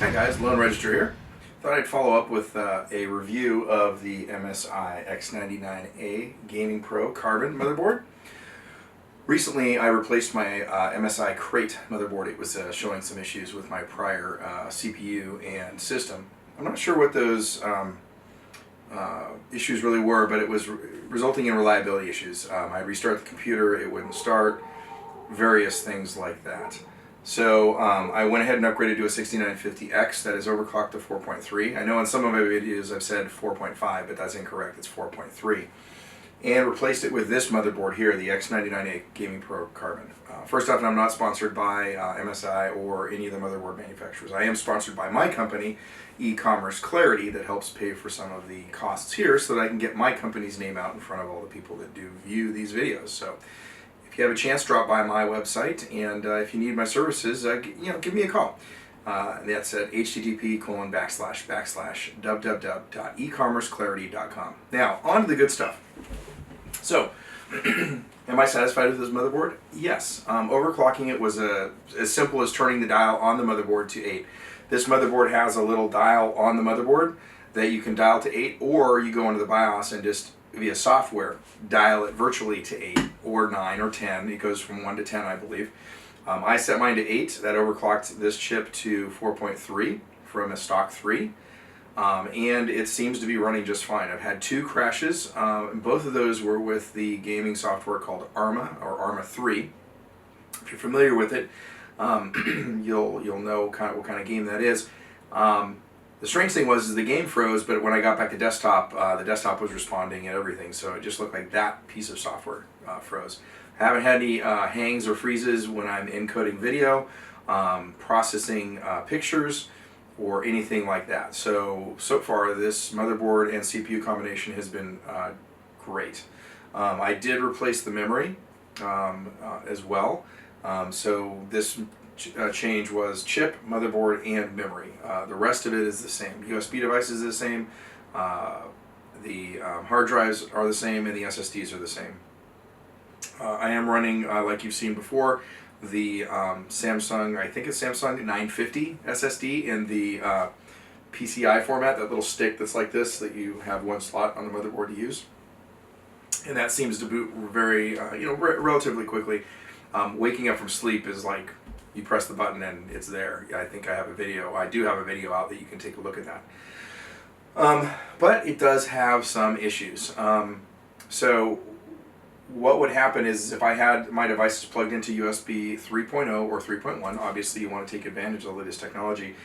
Hi guys, Lone Register here. Thought I'd follow up with a review of the MSI X99A Gaming Pro Carbon motherboard. Recently I replaced my MSI Krait motherboard. It was showing some issues with my prior CPU and system. I'm not sure what those issues really were, but it was resulting in reliability issues. I restarted the computer, it wouldn't start, various things like that. So I went ahead and upgraded to a 6950X that is overclocked to 4.3. I know in some of my videos I've said 4.5, but that's incorrect, it's 4.3. And replaced it with this motherboard here, the X99A Gaming Pro Carbon. First off, I'm not sponsored by MSI or any of the motherboard manufacturers. I am sponsored by my company, ecommerce Krait, that helps pay for some of the costs here so that I can get my company's name out in front of all the people that do view these videos. So if you have a chance, drop by my website, and if you need my services, give me a call. That's at http://www.ecommerceklarity.com. Now, on to the good stuff. So, am I satisfied with this motherboard? Yes. Overclocking it was as simple as turning the dial on the motherboard to 8. This motherboard has a little dial on the motherboard that you can dial to 8, or you go into the BIOS and just via software dial it virtually to 8 or 9 or 10. It goes from 1 to 10, I believe. I set mine to 8. That overclocked this chip to 4.3 from a stock 3. And it seems to be running just fine. I've had 2 crashes. Both of those were with the gaming software called Arma, or Arma 3. If you're familiar with it, you'll know what kind of game that is. The strange thing was the game froze, but when I got back to desktop, the desktop was responding and everything, so it just looked like that piece of software froze. I haven't had any hangs or freezes when I'm encoding video, processing pictures, or anything like that. So far this motherboard and CPU combination has been great. I did replace the memory as well. So this change was chip, motherboard, and memory. The rest of it is the same. USB devices are the same, the hard drives are the same, and the SSDs are the same. I am running, like you've seen before, the Samsung, I think it's Samsung 950 SSD in the PCI format, that little stick that's like this that you have one slot on the motherboard to use. And that seems to boot very, relatively quickly. Waking up from sleep is like you press the button and it's there. I think I have a video. I do have a video out that you can take a look at that. But it does have some issues. So what would happen is if I had my devices plugged into USB 3.0 or 3.1, obviously you want to take advantage of the latest technology,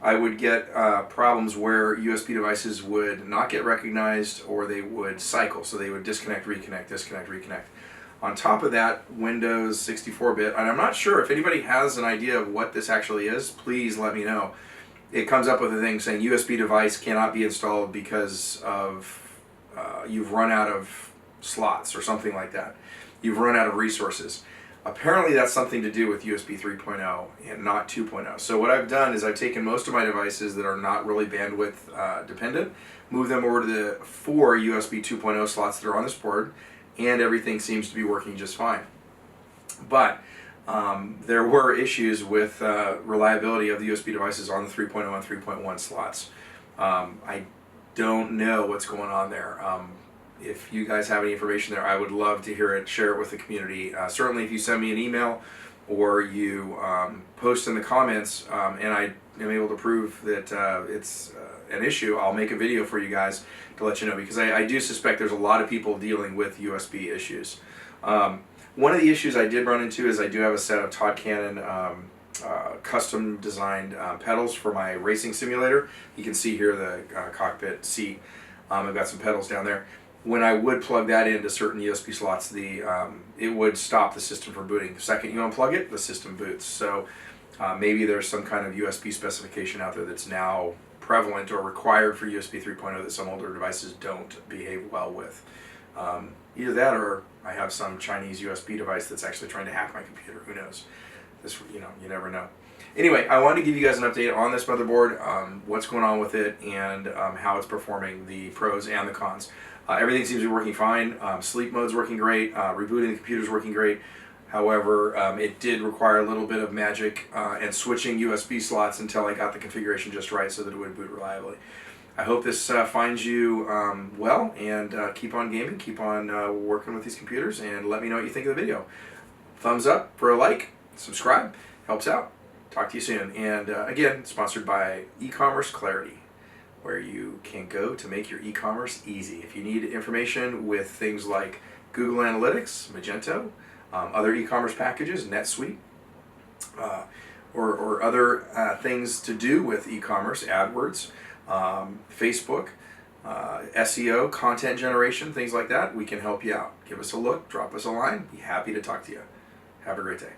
I would get problems where USB devices would not get recognized, or they would cycle. So they would disconnect, reconnect, disconnect, reconnect. On top of that, Windows 64-bit, and I'm not sure if anybody has an idea of what this actually is, please let me know. It comes up with a thing saying USB device cannot be installed because of you've run out of slots or something like that. You've run out of resources. Apparently that's something to do with USB 3.0 and not 2.0. So what I've done is I've taken most of my devices that are not really bandwidth dependent, moved them over to the 4 USB 2.0 slots that are on this board, and everything seems to be working just fine. But there were issues with reliability of the USB devices on the 3.0 and 3.1 slots. I don't know what's going on there. If you guys have any information there, I would love to hear it, share it with the community. Certainly if you send me an email or you post in the comments and I am able to prove that it's an issue, I'll make a video for you guys to let you know, because I do suspect there's a lot of people dealing with USB issues. One of the issues I did run into is I do have a set of Todd Cannon custom designed pedals for my racing simulator. You can see here the cockpit seat. I've got some pedals down there. When I would plug that into certain USB slots, it would stop the system from booting. The second you unplug it, the system boots. So maybe there's some kind of USB specification out there that's now prevalent or required for USB 3.0 that some older devices don't behave well with. Either that, or I have some Chinese USB device that's actually trying to hack my computer. Who knows? This, you never know. Anyway, I wanted to give you guys an update on this motherboard, what's going on with it, and how it's performing, the pros and the cons. Everything seems to be working fine. Sleep mode's working great. Rebooting the computer's working great. However, it did require a little bit of magic and switching USB slots until I got the configuration just right so that it would boot reliably. I hope this finds you well, and keep on gaming, keep on working with these computers, and let me know what you think of the video. Thumbs up for a like, subscribe, helps out. Talk to you soon. And again, sponsored by Ecommerce Clarity, where you can go to make your e-commerce easy. If you need information with things like Google Analytics, Magento, other e-commerce packages, NetSuite, or other things to do with e-commerce, AdWords, Facebook, SEO, content generation, things like that, we can help you out. Give us a look, drop us a line, be happy to talk to you. Have a great day.